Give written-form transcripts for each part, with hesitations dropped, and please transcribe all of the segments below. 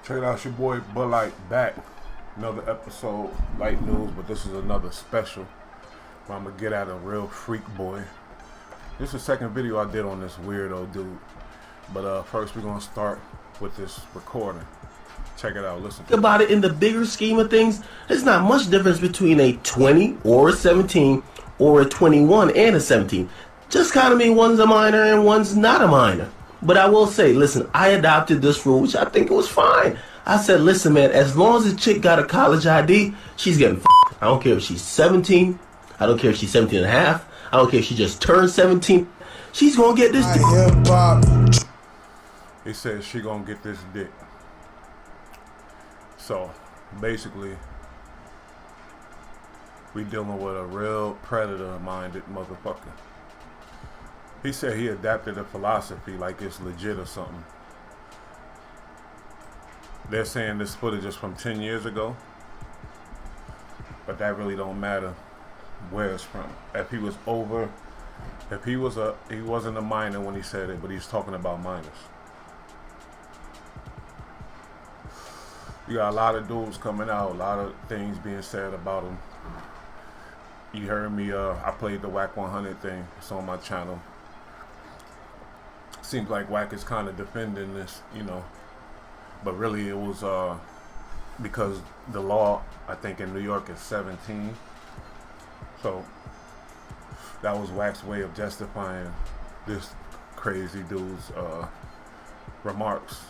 Check it out, it's your boy Bud Light back. Another episode, light news, but this is another special where I'm gonna get at a real freak boy. This is the second video I did on this weirdo dude. But first we're gonna start with this recording. Check it out, listen to it. About it in the bigger scheme of things, there's not much difference between a 20 or a 17 or a 21 and a 17. Just kind of mean one's a minor and one's not a minor. But I will say, listen, I adopted this rule, which I think it was fine. I said, listen, man, as long as a chick got a college ID, she's getting f***ed. I don't care if she's 17. I don't care if she's 17 and a half. I don't care if she just turned 17. She's going to get this dick. He says she going to get this dick. So, basically, we dealing with a real predator-minded motherfucker. He said he adapted a philosophy like it's legit or something. They're saying this footage is from 10 years ago, but that really don't matter where it's from. If he was over, if he wasn't a minor when he said it, but he's talking about minors. You got a lot of dudes coming out, a lot of things being said about him. You heard me, I played the Whack 100 thing. It's on my channel. Seems like Whack is kind of defending this, you know. But really it was because the law, I think in New York is 17. So that was Whack's way of justifying this crazy dude's remarks,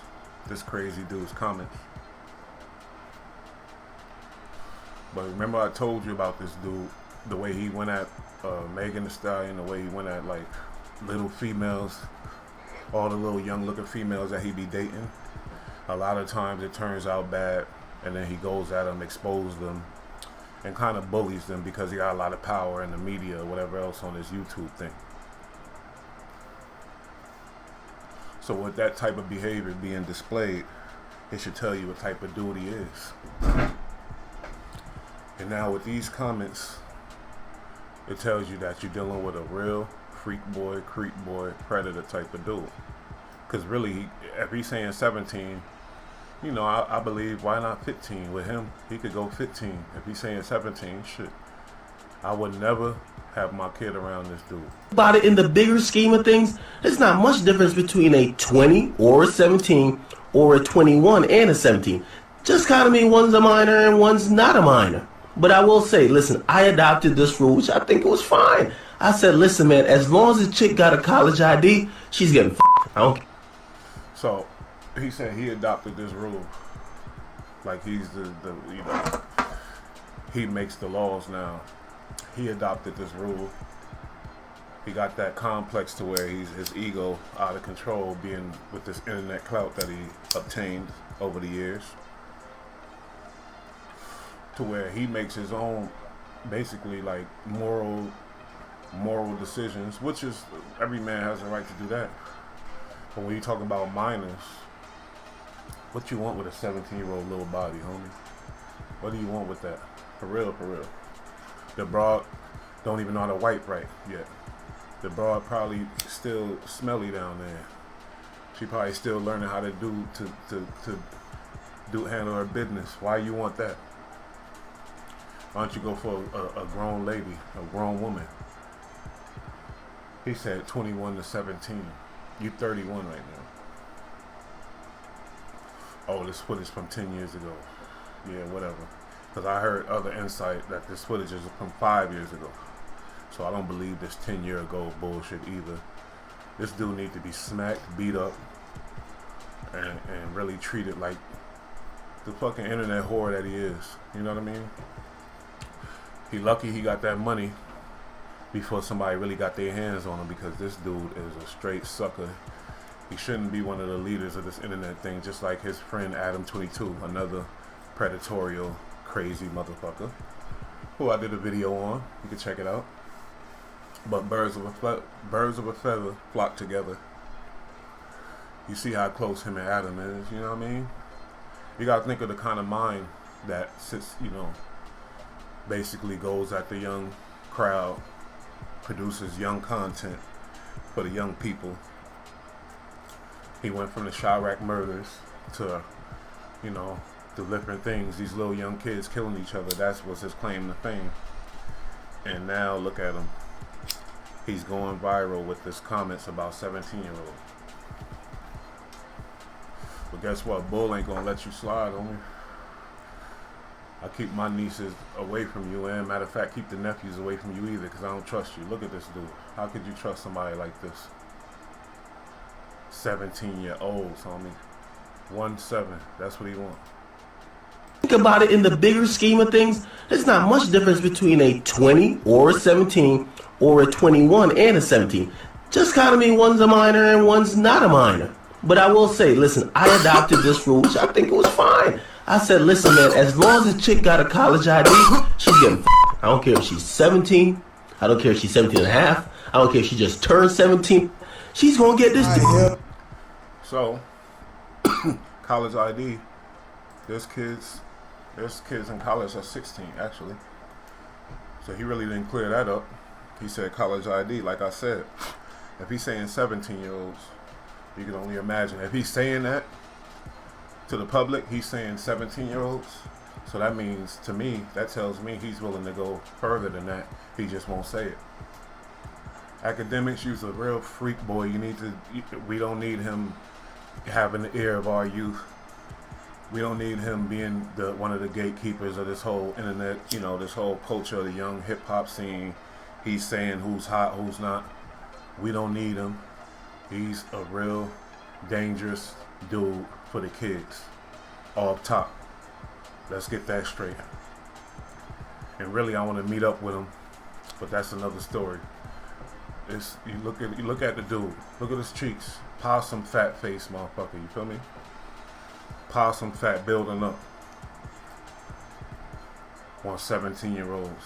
this crazy dude's comments. But remember I told you about this dude, the way he went at Megan Thee Stallion, the way he went at like little females, all the little young looking females that he be dating. A lot of times it turns out bad, and then he goes at them, exposes them, and kind of bullies them because he got a lot of power in the media or whatever else on his YouTube thing. So with that type of behavior being displayed, it should tell you what type of dude he is. And now with these comments, it tells you that you're dealing with a real freak boy, creep boy, predator type of dude. Because really, if he's saying 17, you know, I believe, why not 15? With him, he could go 15. If he's saying 17, shit, I would never have my kid around this dude. About it in the bigger scheme of things, there's not much difference between a 20 or a 17 or a 21 and a 17. Just kind of mean one's a minor and one's not a minor. But I will say, listen, I adopted this rule, which I think it was fine. I said, listen, man, as long as a chick got a college ID, she's getting f***ed. I don't care. So he said he adopted this rule, like he's the you know, he makes the laws now. He adopted this rule. He got that complex to where his ego out of control, being with this internet clout that he obtained over the years, to where he makes his own, basically like moral decisions, which is, every man has a right to do that. But when you talk about minors, what you want with a 17-year-old little body, homie? What do you want with that? For real, for real. The broad don't even know how to wipe right yet. The broad probably still smelly down there. She probably still learning how to handle her business. Why you want that? Why don't you go for a grown lady, a grown woman? He said 21 to 17. You 31 right now. Oh, this footage from 10 years ago. Yeah, whatever. Because I heard other insight that this footage is from 5 years ago. So I don't believe this 10-year-ago bullshit either. This dude needs to be smacked, beat up, and really treated like the fucking internet whore that he is. You know what I mean? He lucky he got that money before somebody really got their hands on him, because this dude is a straight sucker. He shouldn't be one of the leaders of this internet thing, just like his friend Adam22, another predatorial, crazy motherfucker, who I did a video on. You can check it out. But birds of a feather flock together. You see how close him and Adam is, you know what I mean? You gotta think of the kind of mind that sits, you know, basically goes at the young crowd, produces young content for the young people. He went from the Chiraq murders to you know, the different things. These little young kids killing each other. That was his claim to fame. And now look at him. He's going viral with his comments about 17-year-olds. But guess what? Bull ain't gonna let you slide, homie. I keep my nieces away from you, and matter of fact, keep the nephews away from you either, because I don't trust you. Look at this dude. How could you trust somebody like this? 17-year-olds, homie. 1-7. That's what he wants. Think about it in the bigger scheme of things. There's not much difference between a 20 or a 17 or a 21 and a 17. Just kind of mean one's a minor and one's not a minor. But I will say, listen, I adopted this rule, which I think it was fine. I said, listen, man, as long as a chick got a college ID, she's getting f***ed. I don't care if she's 17. I don't care if she's 17 and a half. I don't care if she just turned 17. She's going to get this dude. So, college ID, there's kids in college are 16, actually. So he really didn't clear that up. He said college ID, like I said. If he's saying 17-year-olds, you can only imagine. If he's saying that to the public, he's saying 17-year-olds. So that means, to me, that tells me he's willing to go further than that. He just won't say it. Academics, you's a real freak boy. We don't need him having the ear of our youth. We don't need him being one of the gatekeepers of this whole internet, this whole culture of the young hip hop scene. He's saying who's hot, who's not. We don't need him. He's a real dangerous dude for the kids. Off top. Let's get that straight. And really, I want to meet up with him, but that's another story. You look at the dude. Look at his cheeks. Possum fat face, motherfucker. You feel me? Possum fat building up. On 17-year-olds.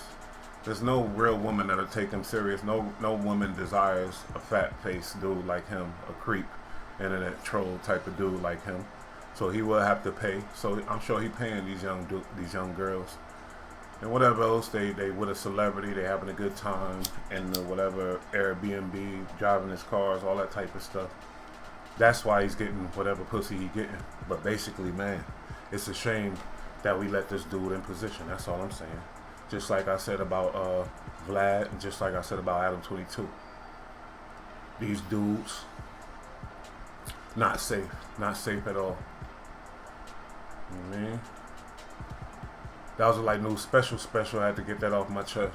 There's no real woman that'll take him serious. No woman desires a fat face dude like him, a creep, internet troll type of dude like him. So he will have to pay. So I'm sure he's paying these young girls. And whatever else, they with a celebrity, they having a good time, and whatever Airbnb, driving his cars, all that type of stuff. That's why he's getting whatever pussy he's getting. But basically, man, it's a shame that we let this dude in position. That's all I'm saying. Just like I said about Vlad, and just like I said about Adam 22. These dudes, not safe at all. You know what I mean? That was like new special. I had to get that off my chest.